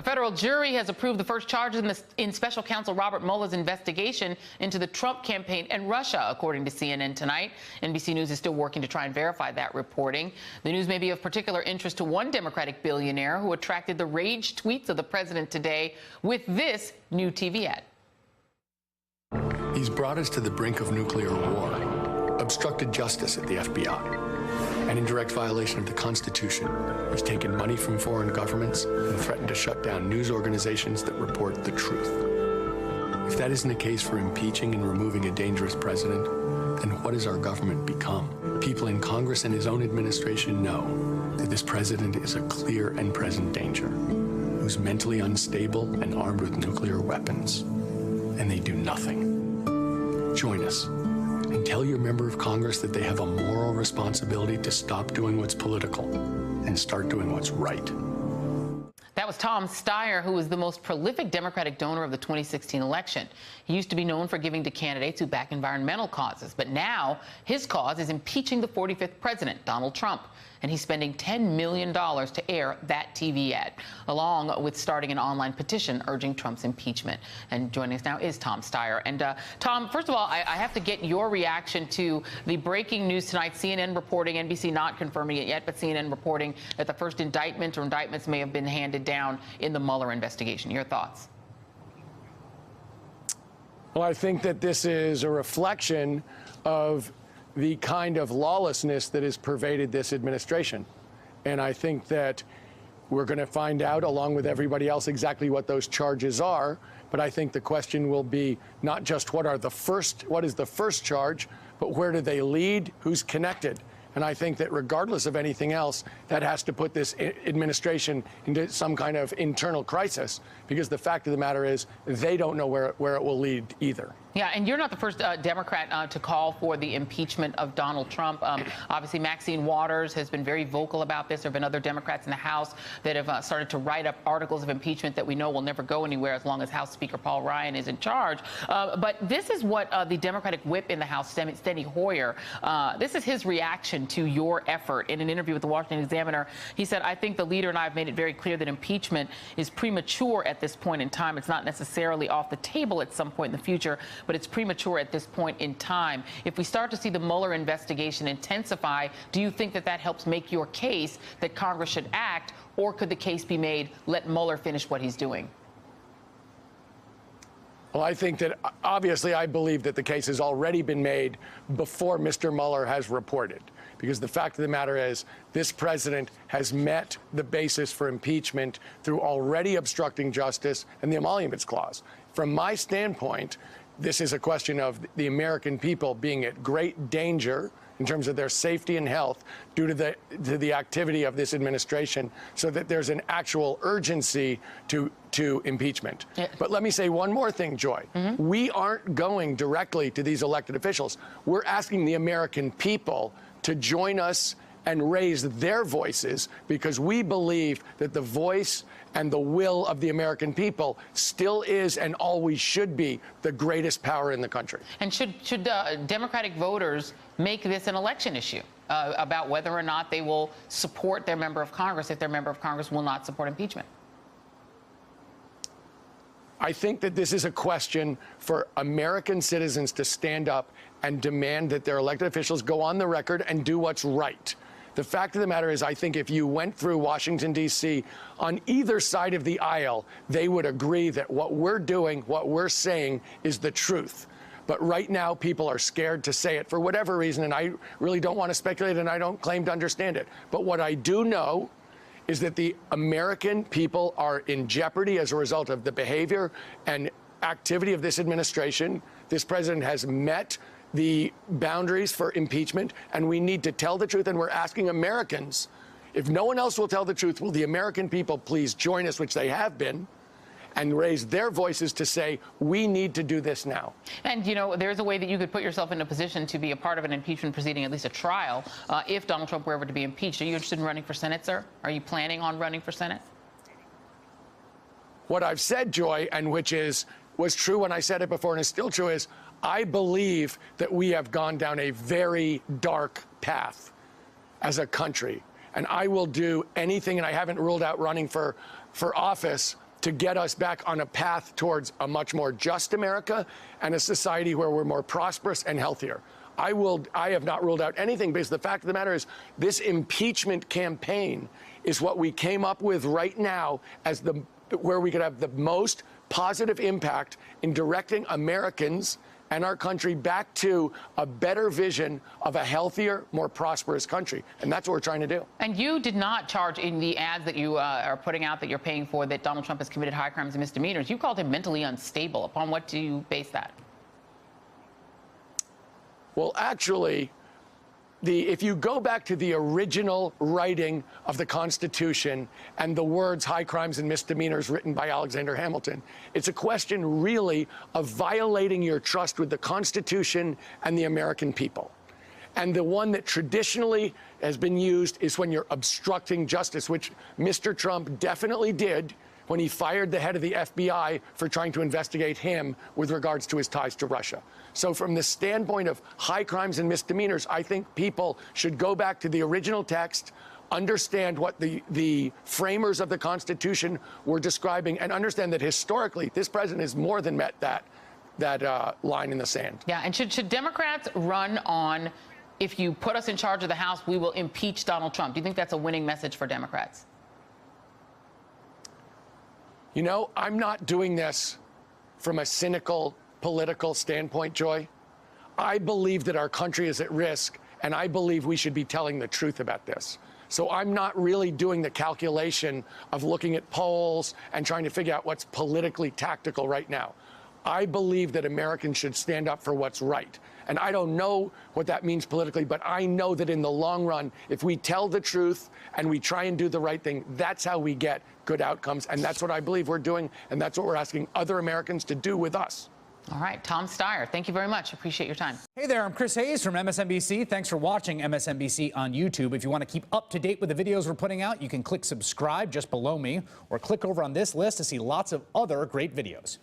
federal jury has approved the first charges in special counsel Robert Mueller's investigation into the Trump campaign and Russia, according to CNN tonight. NBC News is still working to try and verify that reporting. The news may be of particular interest to one Democratic billionaire who attracted the rage tweets of the president today with this new TV ad. He's brought us to the brink of nuclear war, obstructed justice at the FBI, and in direct violation of the Constitution, he's taken money from foreign governments and threatened to shut down news organizations that report the truth. If that isn't a case for impeaching and removing a dangerous president, then what has our government become? People in Congress and his own administration know that this president is a clear and present danger, who's mentally unstable and armed with nuclear weapons, and they do nothing. Join us and tell your member of Congress that they have a moral responsibility to stop doing what's political and start doing what's right. That was Tom Steyer, who was the most prolific Democratic donor of the 2016 election. He used to be known for giving to candidates who back environmental causes, but now his cause is impeaching the 45th president, Donald Trump. And he's spending $10 million to air that TV ad, along with starting an online petition urging Trump's impeachment. And joining us now is Tom Steyer. And Tom, first of all, I have to get your reaction to the breaking news tonight. CNN reporting, NBC not confirming it yet, but CNN reporting that the first indictment or indictments may have been handed down in the Mueller investigation. Your thoughts? Well, I think that this is a reflection of the kind of lawlessness that has pervaded this administration. And I think that we're going to find out, along with everybody else, exactly what those charges are. But I think the question will be not just what is the first charge, but where do they lead, who's connected. And I think that regardless of anything else, that has to put this administration into some kind of internal crisis, because the fact of the matter is they don't know where it will lead either. Yeah, and you're not the first Democrat to call for the impeachment of Donald Trump. Obviously, Maxine Waters has been very vocal about this. There have been other Democrats in the House that have started to write up articles of impeachment that we know will never go anywhere as long as House Speaker Paul Ryan is in charge. But this is what the Democratic whip in the House, Steny Hoyer, this is his reaction to your effort. In an interview with the Washington Examiner, he said, "I think the leader and I have made it very clear that impeachment is premature at this point in time. It's not necessarily off the table at some point in the future, but it's premature at this point in time. If we start to see the Mueller investigation intensify, do you think that that helps make your case that Congress should act, or could the case be made, let Mueller finish what he's doing?" Well, I think that obviously I believe that the case has already been made before Mr. Mueller has reported, because the fact of the matter is this president has met the basis for impeachment through already obstructing justice and the emoluments clause. From my standpoint, this is a question of the American people being at great danger in terms of their safety and health due to the activity of this administration, so that there's an actual urgency to impeachment. Yeah. But let me say one more thing, Joy. We aren't going directly to these elected officials. We're asking the American people to join us and raise their voices, because we believe that the voice and the will of the American people still is and always should be the greatest power in the country. And should Democratic voters make this an election issue about whether or not they will support their member of Congress if their member of Congress will not support impeachment? I think that this is a question for American citizens to stand up and demand that their elected officials go on the record and do what's right. The fact of the matter is, I think if you went through Washington, D.C., on either side of the aisle, they would agree that what we're doing, what we're saying, is the truth. But right now, people are scared to say it for whatever reason, and I really don't want to speculate, and I don't claim to understand it. But what I do know is that the American people are in jeopardy as a result of the behavior and activity of this administration. This president has met the boundaries for impeachment, and we need to tell the truth. And we're asking Americans, if no one else will tell the truth, will the American people please join us, which they have been, and raise their voices to say, we need to do this now. And, you know, there's a way that you could put yourself in a position to be a part of an impeachment proceeding, at least a trial, if Donald Trump were ever to be impeached. Are you interested in running for Senate, sir? Are you planning on running for Senate? What I've said, Joy, and which was true when I said it before and is still true, is I believe that we have gone down a very dark path as a country. And I will do anything, and I haven't ruled out running for office, to get us back on a path towards a much more just America and a society where we're more prosperous and healthier. I have not ruled out anything, because the fact of the matter is this impeachment campaign is what we came up with right now as where we could have the most positive impact in directing Americans and our country back to a better vision of a healthier, more prosperous country. And that's what we're trying to do. And you did not charge in the ads that you are putting out that you're paying for that Donald Trump has committed high crimes and misdemeanors. You called him mentally unstable. Upon what do you base that? Well, actually, if you go back to the original writing of the Constitution and the words high crimes and misdemeanors written by Alexander Hamilton, it's a question really of violating your trust with the Constitution and the American people. And the one that traditionally has been used is when you're obstructing justice, which Mr. Trump definitely did when he fired the head of the FBI for trying to investigate him with regards to his ties to Russia. So from the standpoint of high crimes and misdemeanors, I think people should go back to the original text, understand what the framers of the Constitution were describing, and understand that historically this president has more than met that line in the sand. Yeah, and should Democrats run on, if you put us in charge of the House, we will impeach Donald Trump? Do you think that's a winning message for Democrats? You know, I'm not doing this from a cynical political standpoint, Joy. I believe that our country is at risk, and I believe we should be telling the truth about this. So I'm not really doing the calculation of looking at polls and trying to figure out what's politically tactical right now. I believe that Americans should stand up for what's right. And I don't know what that means politically, but I know that in the long run, if we tell the truth and we try and do the right thing, that's how we get good outcomes. And that's what I believe we're doing. And that's what we're asking other Americans to do with us. All right, Tom Steyer, thank you very much. Appreciate your time. Hey there, I'm Chris Hayes from MSNBC. Thanks for watching MSNBC on YouTube. If you want to keep up to date with the videos we're putting out, you can click subscribe just below me or click over on this list to see lots of other great videos.